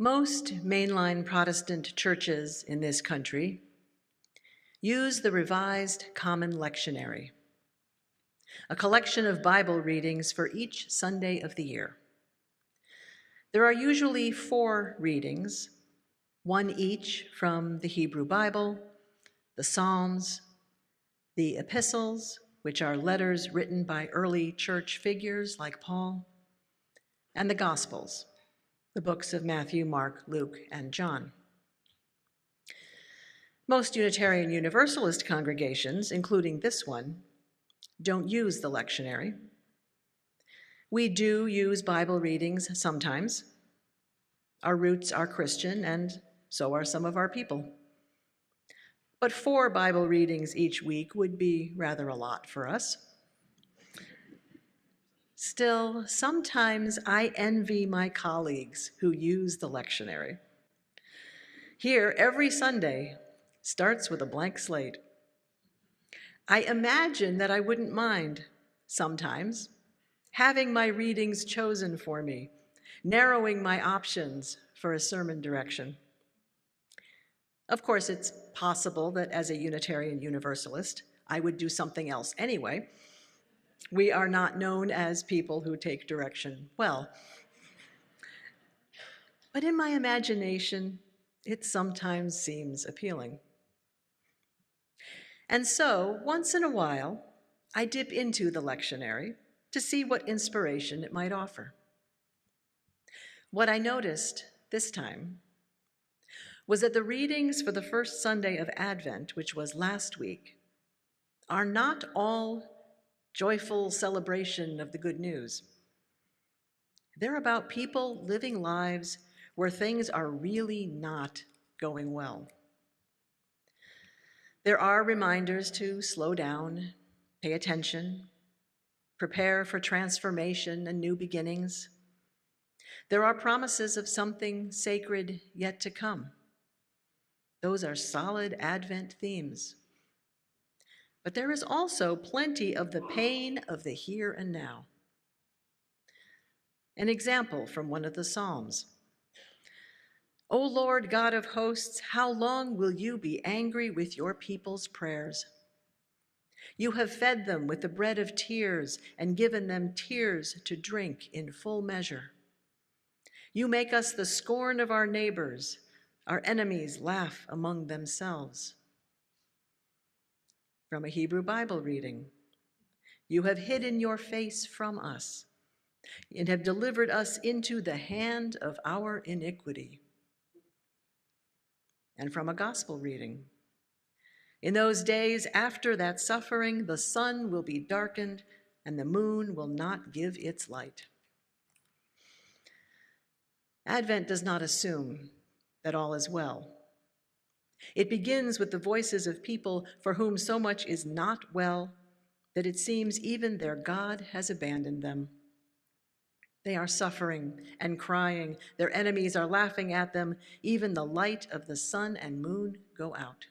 Most mainline Protestant churches in this country use the Revised Common Lectionary, a collection of Bible readings for each Sunday of the year. There are usually 4 readings, one each from the Hebrew Bible, the Psalms, the epistles, which are letters written by early church figures like Paul, and the Gospels, the books of Matthew, Mark, Luke, and John. Most Unitarian Universalist congregations, including this one, don't use the lectionary. We do use Bible readings sometimes. Our roots are Christian, and so are some of our people. But 4 Bible readings each week would be rather a lot for us. Still, sometimes I envy my colleagues who use the lectionary. Here, every Sunday starts with a blank slate. I imagine that I wouldn't mind, sometimes, having my readings chosen for me, narrowing my options for a sermon direction. Of course, it's possible that as a Unitarian Universalist, I would do something else anyway. We are not known as people who take direction well. But in my imagination, it sometimes seems appealing. And so, once in a while, I dip into the lectionary to see what inspiration it might offer. What I noticed this time was that the readings for the first Sunday of Advent, which was last week, are not all joyful celebration of the good news. They're about people living lives where things are really not going well. There are reminders to slow down, pay attention, prepare for transformation and new beginnings. There are promises of something sacred yet to come. Those are solid Advent themes. But there is also plenty of the pain of the here and now. An example from one of the Psalms. O Lord God of hosts, how long will you be angry with your people's prayers? You have fed them with the bread of tears and given them tears to drink in full measure. You make us the scorn of our neighbors. Our enemies laugh among themselves. From a Hebrew Bible reading. You have hidden your face from us and have delivered us into the hand of our iniquity. And from a gospel reading. In those days after that suffering, the sun will be darkened and the moon will not give its light. Advent does not assume that all is well. It begins with the voices of people for whom so much is not well that it seems even their God has abandoned them. They are suffering and crying. Their enemies are laughing at them. Even the light of the sun and moon go out.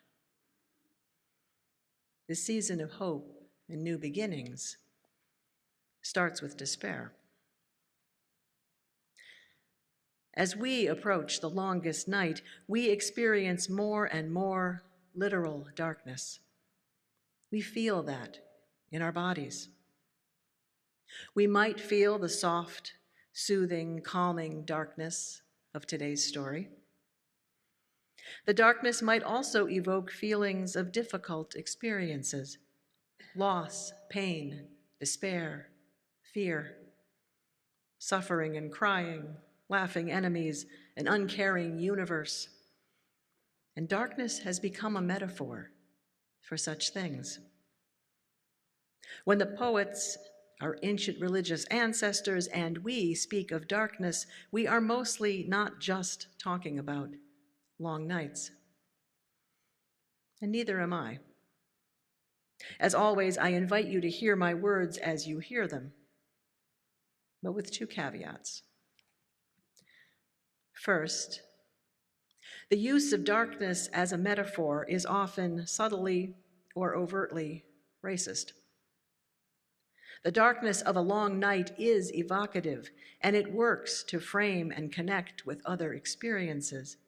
This season of hope and new beginnings starts with despair. As we approach the longest night, we experience more and more literal darkness. We feel that in our bodies. We might feel the soft, soothing, calming darkness of today's story. The darkness might also evoke feelings of difficult experiences, loss, pain, despair, fear, suffering and crying, laughing enemies, an uncaring universe. And darkness has become a metaphor for such things. When the poets, our ancient religious ancestors, and we speak of darkness, we are mostly not just talking about long nights. And neither am I. As always, I invite you to hear my words as you hear them, but with 2 caveats. First, the use of darkness as a metaphor is often subtly or overtly racist. The darkness of a long night is evocative, and it works to frame and connect with other experiences.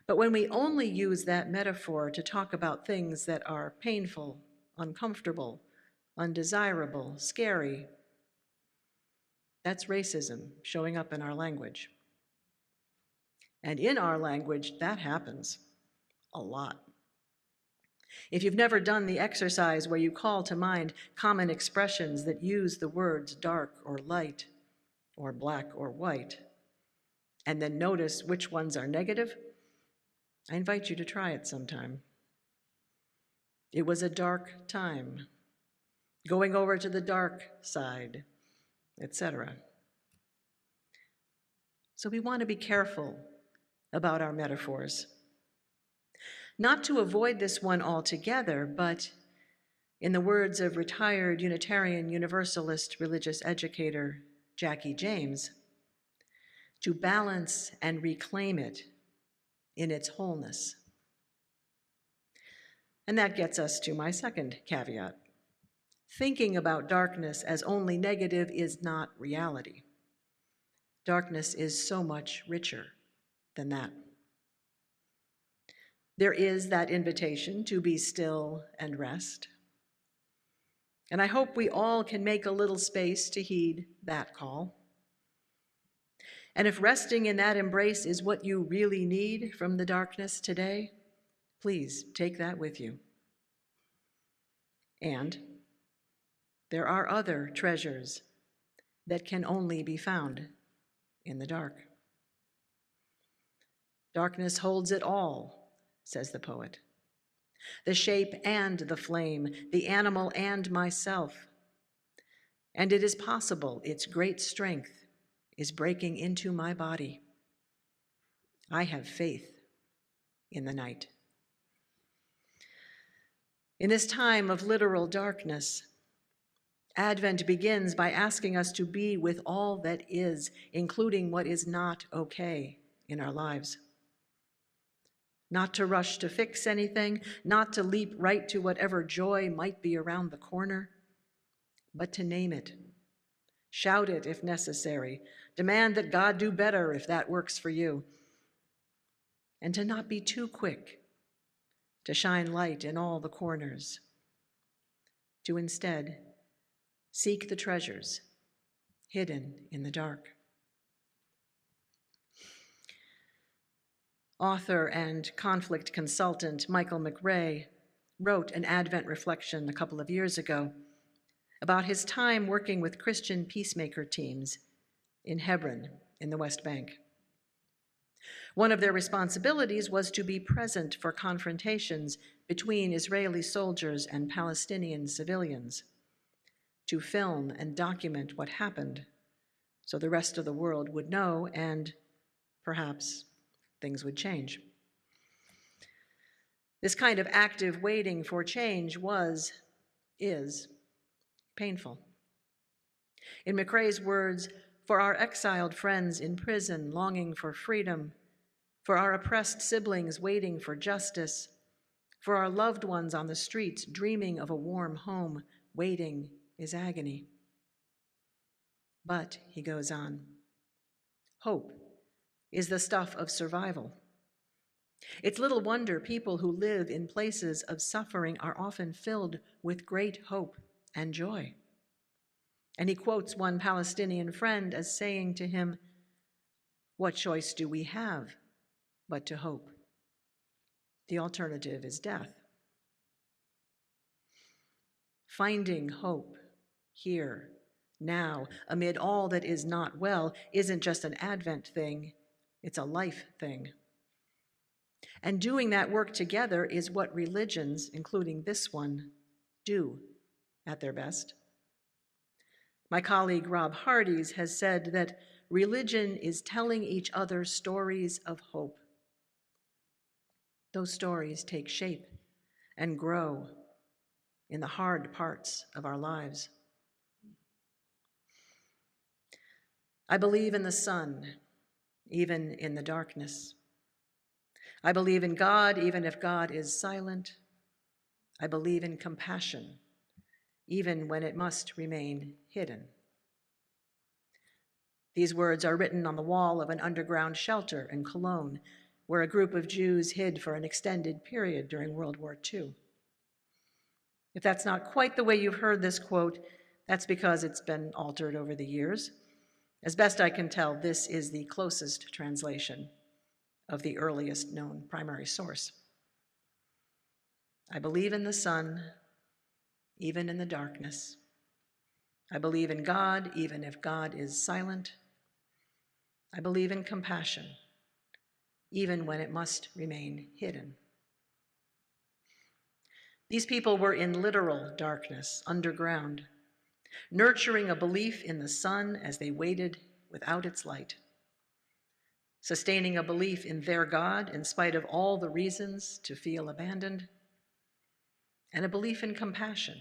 But when we only use that metaphor to talk about things that are painful, uncomfortable, undesirable, scary, that's racism showing up in our language. And in our language, that happens a lot. If you've never done the exercise where you call to mind common expressions that use the words dark or light, or black or white, and then notice which ones are negative, I invite you to try it sometime. It was a dark time, going over to the dark side, etc. So we want to be careful about our metaphors. Not to avoid this one altogether, but in the words of retired Unitarian Universalist religious educator Jackie James, to balance and reclaim it in its wholeness. And that gets us to my second caveat. Thinking about darkness as only negative is not reality. Darkness is so much richer than that. There is that invitation to be still and rest. And I hope we all can make a little space to heed that call. And if resting in that embrace is what you really need from the darkness today, please take that with you. And there are other treasures that can only be found in the dark. Darkness holds it all, says the poet. The shape and the flame, the animal and myself. And it is possible its great strength is breaking into my body. I have faith in the night. In this time of literal darkness, Advent begins by asking us to be with all that is, including what is not okay in our lives. Not to rush to fix anything, not to leap right to whatever joy might be around the corner, but to name it. Shout it if necessary. Demand that God do better if that works for you. And to not be too quick to shine light in all the corners. To instead seek the treasures hidden in the dark. Author and conflict consultant Michael McRae wrote an Advent reflection a couple of years ago about his time working with Christian peacemaker teams in Hebron in the West Bank. One of their responsibilities was to be present for confrontations between Israeli soldiers and Palestinian civilians, to film and document what happened so the rest of the world would know and perhaps things would change. This kind of active waiting for change is painful. In McRae's words, for our exiled friends in prison longing for freedom, for our oppressed siblings waiting for justice, for our loved ones on the streets dreaming of a warm home, waiting is agony. But, he goes on, hope is the stuff of survival. It's little wonder people who live in places of suffering are often filled with great hope and joy. And he quotes one Palestinian friend as saying to him, "What choice do we have but to hope? The alternative is death." Finding hope here, now, amid all that is not well, isn't just an Advent thing, it's a life thing. And doing that work together is what religions, including this one, do at their best. My colleague Rob Hardies has said that religion is telling each other stories of hope. Those stories take shape and grow in the hard parts of our lives. I believe in the sun, even in the darkness. I believe in God, even if God is silent. I believe in compassion, even when it must remain hidden. These words are written on the wall of an underground shelter in Cologne, where a group of Jews hid for an extended period during World War II. If that's not quite the way you've heard this quote, that's because it's been altered over the years. As best I can tell, this is the closest translation of the earliest known primary source. I believe in the sun, even in the darkness. I believe in God, even if God is silent. I believe in compassion, even when it must remain hidden. These people were in literal darkness, underground, nurturing a belief in the sun as they waited without its light, sustaining a belief in their God in spite of all the reasons to feel abandoned, and a belief in compassion,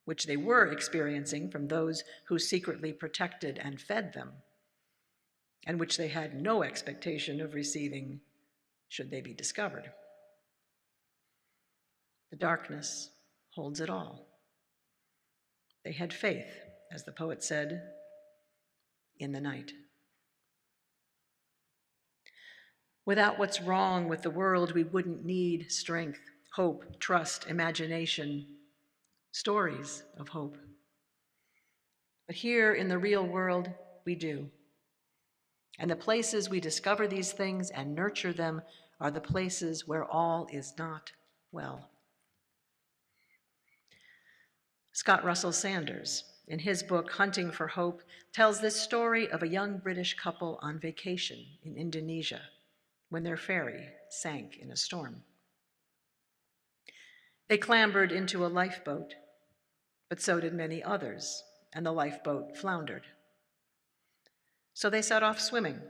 which they were experiencing from those who secretly protected and fed them, and which they had no expectation of receiving should they be discovered. The darkness holds it all. They had faith, as the poet said, in the night. Without what's wrong with the world, we wouldn't need strength, hope, trust, imagination, stories of hope. But here in the real world, we do. And the places we discover these things and nurture them are the places where all is not well. Scott Russell Sanders, in his book Hunting for Hope, tells this story of a young British couple on vacation in Indonesia when their ferry sank in a storm. They clambered into a lifeboat, but so did many others, and the lifeboat floundered. So they set off swimming,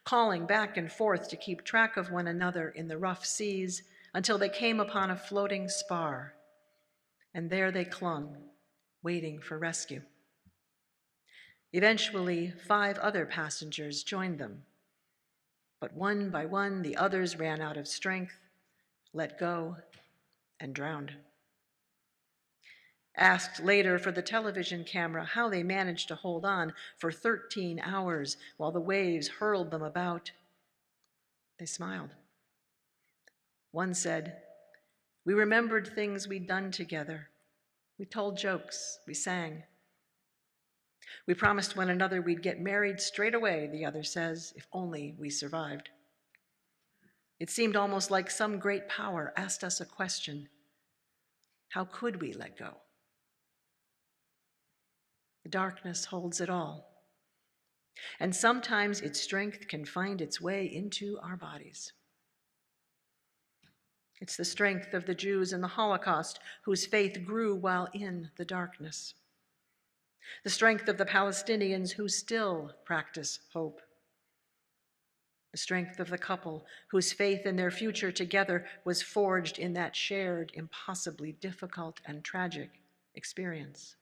calling back and forth to keep track of one another in the rough seas until they came upon a floating spar, and there they clung, waiting for rescue. Eventually, 5 other passengers joined them, but one by one, the others ran out of strength, let go, and drowned. Asked later for the television camera how they managed to hold on for 13 hours while the waves hurled them about, they smiled. One said, "We remembered things we'd done together. We told jokes, we sang. We promised one another we'd get married straight away," the other says, "if only we survived. It seemed almost like some great power asked us a question. How could we let go?" The darkness holds it all. And sometimes its strength can find its way into our bodies. It's the strength of the Jews in the Holocaust whose faith grew while in the darkness. The strength of the Palestinians who still practice hope. The strength of the couple whose faith in their future together was forged in that shared, impossibly difficult and tragic experience.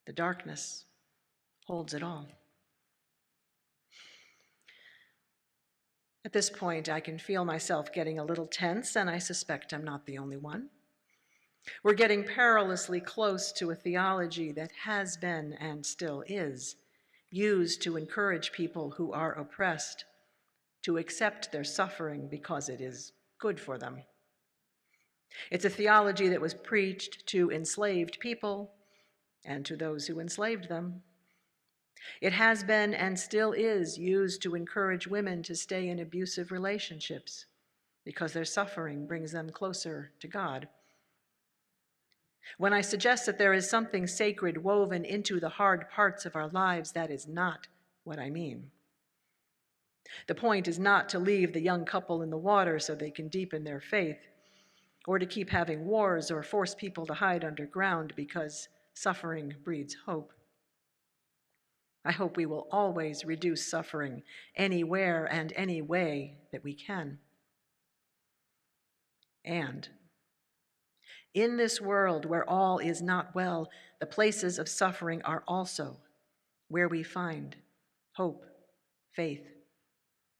The darkness holds it all. At this point, I can feel myself getting a little tense, and I suspect I'm not the only one. We're getting perilously close to a theology that has been and still is used to encourage people who are oppressed to accept their suffering because it is good for them. It's a theology that was preached to enslaved people and to those who enslaved them. It has been and still is used to encourage women to stay in abusive relationships because their suffering brings them closer to God. When I suggest that there is something sacred woven into the hard parts of our lives, that is not what I mean. The point is not to leave the young couple in the water so they can deepen their faith, or to keep having wars or force people to hide underground because suffering breeds hope. I hope we will always reduce suffering anywhere and any way that we can. And in this world where all is not well, the places of suffering are also where we find hope, faith,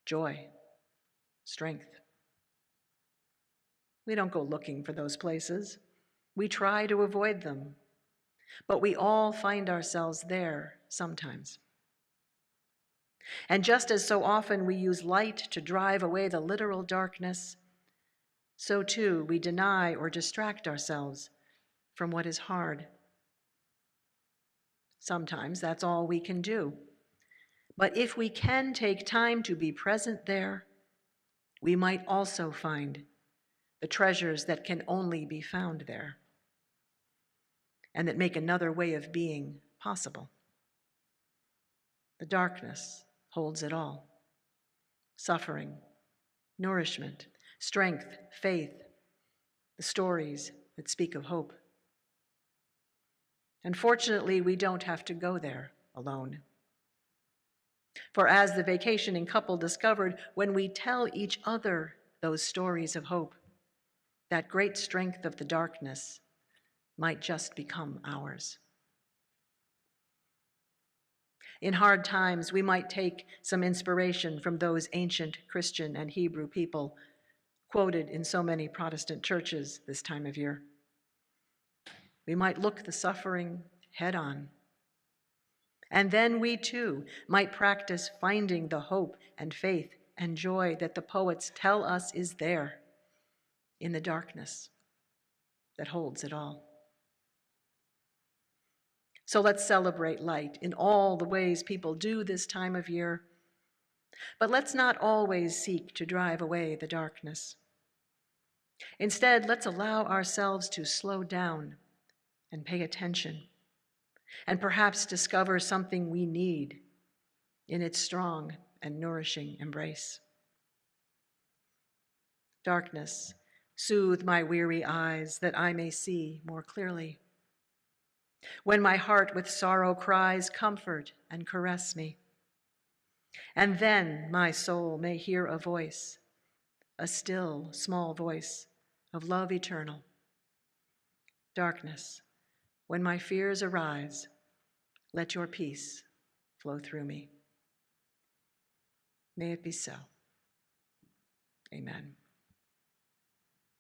joy, strength. We don't go looking for those places. We try to avoid them, but we all find ourselves there sometimes. And just as so often we use light to drive away the literal darkness, so too we deny or distract ourselves from what is hard. Sometimes that's all we can do. But if we can take time to be present there, we might also find the treasures that can only be found there and that make another way of being possible. The darkness holds it all: suffering, nourishment, strength, faith, the stories that speak of hope. And fortunately, we don't have to go there alone. For as the vacationing couple discovered, when we tell each other those stories of hope, that great strength of the darkness might just become ours. In hard times, we might take some inspiration from those ancient Christian and Hebrew people quoted in so many Protestant churches this time of year. We might look the suffering head on. And then we too might practice finding the hope and faith and joy that the poets tell us is there in the darkness that holds it all. So let's celebrate light in all the ways people do this time of year. But let's not always seek to drive away the darkness. Instead, let's allow ourselves to slow down and pay attention, and perhaps discover something we need in its strong and nourishing embrace. Darkness, soothe my weary eyes that I may see more clearly. When my heart with sorrow cries, comfort and caress me. And then my soul may hear a voice, a still, small voice of love eternal. Darkness, when my fears arise, let your peace flow through me. May it be so. Amen.